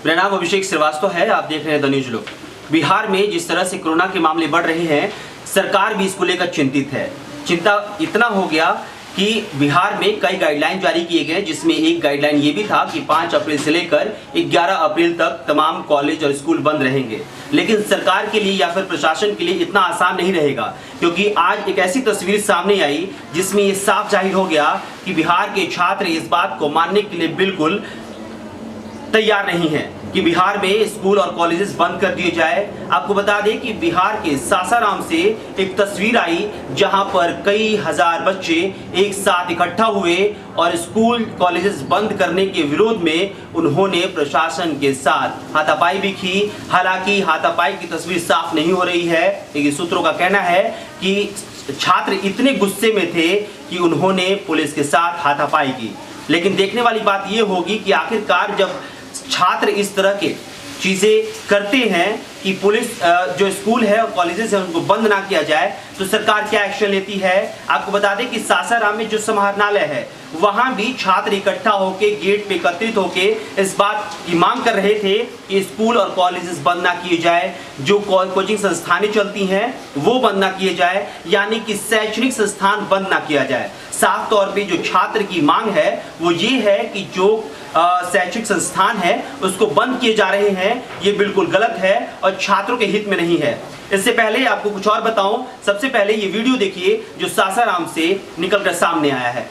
मेरा नाम अभिषेक श्रीवास्तव है। आप देख रहे हैं द न्यूज लुक। बिहार में जिस तरह से कोरोना के मामले बढ़ रहे हैं, सरकार भी इसको लेकर चिंतित है। चिंता इतना हो गया कि बिहार में कई गाइडलाइन जारी किए गए, जिसमें एक गाइडलाइन ये भी था कि 5 अप्रैल से लेकर 11 अप्रैल तक तमाम कॉलेज और स्कूल बंद रहेंगे। लेकिन सरकार के लिए या फिर प्रशासन के लिए इतना आसान नहीं रहेगा, क्योंकि आज एक ऐसी तस्वीर सामने आई जिसमें ये साफ जाहिर हो गया कि बिहार के छात्र इस बात को मानने के लिए बिल्कुल तैयार नहीं है कि बिहार में स्कूल और कॉलेजेस बंद कर दिए जाए। आपको बता दें कि बिहार के सासाराम से एक तस्वीर आई जहां पर कई हजार बच्चे एक साथ इकट्ठा हुए और स्कूल कॉलेजेस बंद करने के विरोध में उन्होंने प्रशासन के साथ हाथापाई भी की। हालांकि हाथापाई की तस्वीर साफ नहीं हो रही है, लेकिन सूत्रों का कहना है कि छात्र इतने गुस्से में थे कि उन्होंने पुलिस के साथ हाथापाई की। लेकिन देखने वाली बात यह होगी कि आखिरकार जब छात्र इस तरह के चीजें करते हैं कि पुलिस जो स्कूल है और कॉलेजेस है उनको बंद ना किया जाए, तो सरकार क्या एक्शन लेती है। आपको बता दें कि सासाराम में जो समाहरणालय है वहां भी छात्र इकट्ठा होके गेट पे एकत्रित होके इस बात की मांग कर रहे थे कि स्कूल और कॉलेजेस बंद ना किए जाए, जो कोचिंग संस्थानें चलती हैं वो बंद ना किए जाए, यानी कि शैक्षणिक संस्थान बंद ना किया जाए। साफ तौर पे जो छात्र की मांग है वो ये है कि जो शैक्षिक संस्थान है उसको बंद किए जा रहे हैं, ये बिल्कुल गलत है और छात्रों के हित में नहीं है। इससे पहले आपको कुछ और बताऊं, सबसे पहले ये वीडियो देखिए जो सासाराम से निकलकर सामने आया है।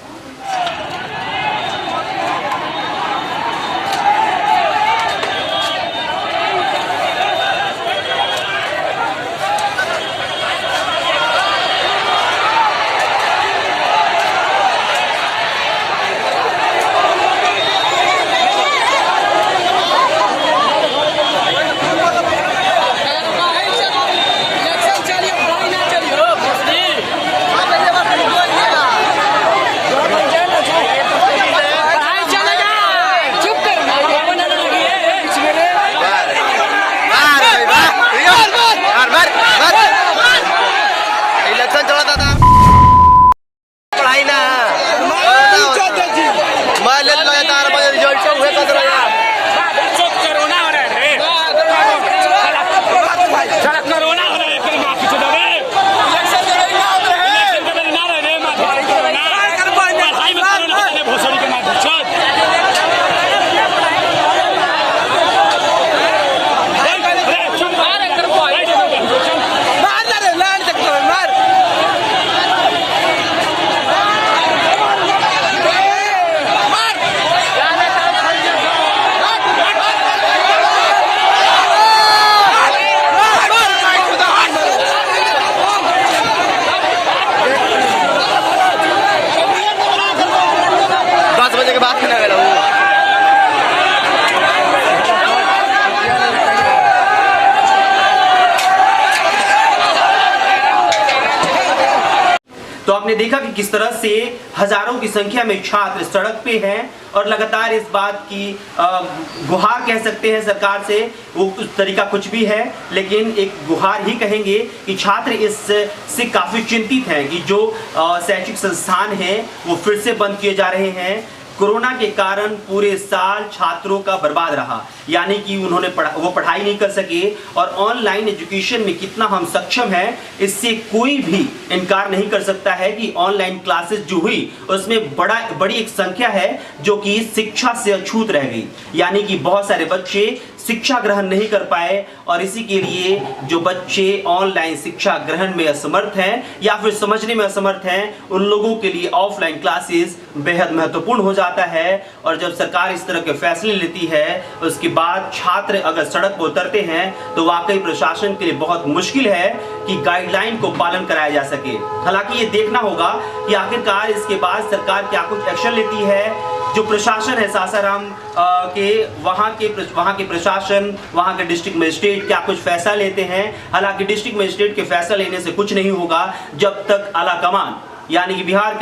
तो आपने देखा कि किस तरह से हजारों की संख्या में छात्र सड़क पे हैं और लगातार इस बात की गुहार कह सकते हैं सरकार से, वो कुछ तरीका कुछ भी है लेकिन एक गुहार ही कहेंगे कि छात्र इससे काफी चिंतित हैं कि जो शैक्षिक संस्थान हैं वो फिर से बंद किए जा रहे हैं। कोरोना के कारण पूरे साल छात्रों का बर्बाद रहा, यानी कि उन्होंने वो पढ़ाई नहीं कर सके और ऑनलाइन एजुकेशन में कितना हम सक्षम हैं इससे कोई भी इनकार नहीं कर सकता है कि ऑनलाइन क्लासेस जो हुई उसमें बड़ी एक संख्या है जो कि शिक्षा से अछूत रह गई, यानी कि बहुत सारे बच्चे शिक्षा ग्रहण नहीं कर पाए और इसी के लिए जो बच्चे ऑनलाइन शिक्षा ग्रहण में असमर्थ हैं या फिर समझने में असमर्थ हैं, उन लोगों के लिए ऑफलाइन क्लासेस बेहद महत्वपूर्ण हो जाता है। और जब सरकार इस तरह के फैसले लेती है उसके बाद छात्र अगर सड़क पर उतरते हैं तो वाकई प्रशासन के लिए बहुत मुश्किल है कि गाइडलाइन को पालन कराया जा सके। हालांकि ये देखना होगा कि आखिरकार इसके बाद सरकार क्या कुछ एक्शन लेती है। जो प्रशासन है सासाराम के वहाँ के प्रशासन, वहाँ के डिस्ट्रिक्ट मजिस्ट्रेट क्या कुछ फैसला लेते हैं। हालांकि डिस्ट्रिक्ट मजिस्ट्रेट के फैसला लेने से कुछ नहीं होगा जब तक आला कमान यानी कि बिहार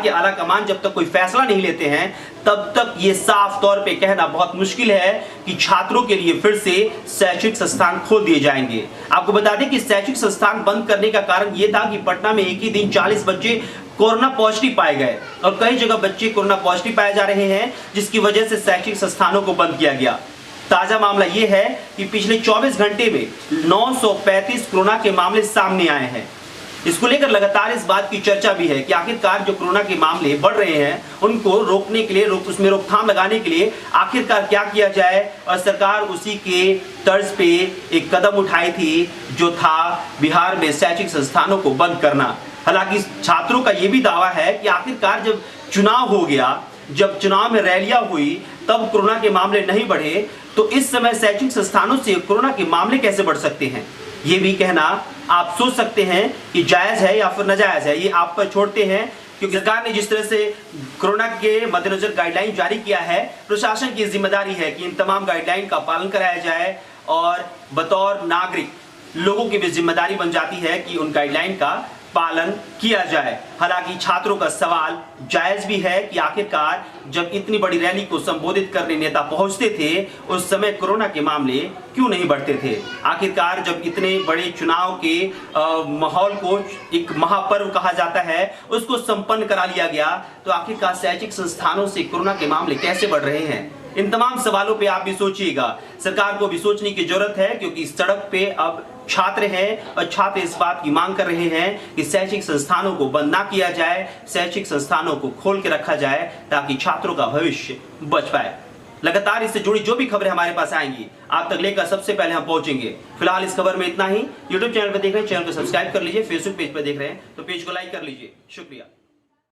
के आला कमान जब तक कोई फैसला नहीं लेते हैं तब तक ये साफ तौर पे कहना बहुत मुश्किल है कि छात्रों के लिए फिर से शैक्षिक संस्थान खोल दिए जाएंगे। आपको बता दें कि शैक्षिक संस्थान बंद करने का कारण ये था कि पटना में एक ही दिन 40 बच्चे कोरोना पॉजिटिव पाए गए और कई जगह बच्चे कोरोना पॉजिटिव पाए जा रहे हैं, जिसकी वजह से शैक्षिक संस्थानों को बंद किया गया। ताजा मामला ये है कि पिछले 24 घंटे में 935 कोरोना के मामले सामने आए हैं। इसको लेकर लगातार इस बात की चर्चा भी है कि आखिरकार जो कोरोना के मामले बढ़ रहे हैं उनको रोकने के लिए उसमें रोकथाम लगाने के लिए आखिरकार क्या किया जाए, और सरकार उसी के तर्ज पे एक कदम उठाई थी जो था बिहार में शैक्षिक संस्थानों को बंद करना। हालांकि छात्रों का यह भी दावा है कि आखिरकार जब चुनाव हो गया, जब चुनाव में रैलियां हुई, तब कोरोना के मामले नहीं बढ़े, तो इस समय शैक्षिक संस्थानों से कोरोना के मामले कैसे बढ़ सकते हैं, ये भी कहना आप सोच सकते हैं कि जायज है या फिर नाजायज है। ये आप पर छोड़ते हैं, क्योंकि सरकार ने जिस तरह से कोरोना के मद्देनजर गाइडलाइन जारी किया है, प्रशासन की जिम्मेदारी है कि इन तमाम गाइडलाइन का पालन कराया जाए, और बतौर नागरिक लोगों की भी जिम्मेदारी बन जाती है कि उन गाइडलाइन का पालन किया जाए। हालांकि छात्रों का सवाल जायज भी है कि आखिरकार जब इतनी बड़ी रैली को संबोधित करने नेता पहुंचते थे, उस समय कोरोना के मामले क्यों नहीं बढ़ते थे। आखिरकार जब इतने बड़े चुनाव के माहौल को एक महापर्व कहा जाता है, उसको संपन्न करा लिया गया, तो आखिरकार शैक्षिक संस्थानों से कोरोना के मामले कैसे बढ़ रहे हैं। इन तमाम सवालों पे आप भी सोचिएगा, सरकार को भी सोचने की जरूरत है, क्योंकि सड़क पे अब छात्र हैं और छात्र इस बात की मांग कर रहे हैं कि शैक्षिक संस्थानों को बंद ना किया जाए, शैक्षिक संस्थानों को खोल के रखा जाए ताकि छात्रों का भविष्य बच पाए। लगातार इससे जुड़ी जो भी खबरें हमारे पास आएंगी आप तक लेकर सबसे पहले हम पहुंचेंगे। फिलहाल इस खबर में इतना ही। यूट्यूब चैनल पर देख रहे हैं, चैनल को सब्सक्राइब कर लीजिए। फेसबुक पेज पर देख रहे हैं तो पेज को लाइक कर लीजिए। शुक्रिया।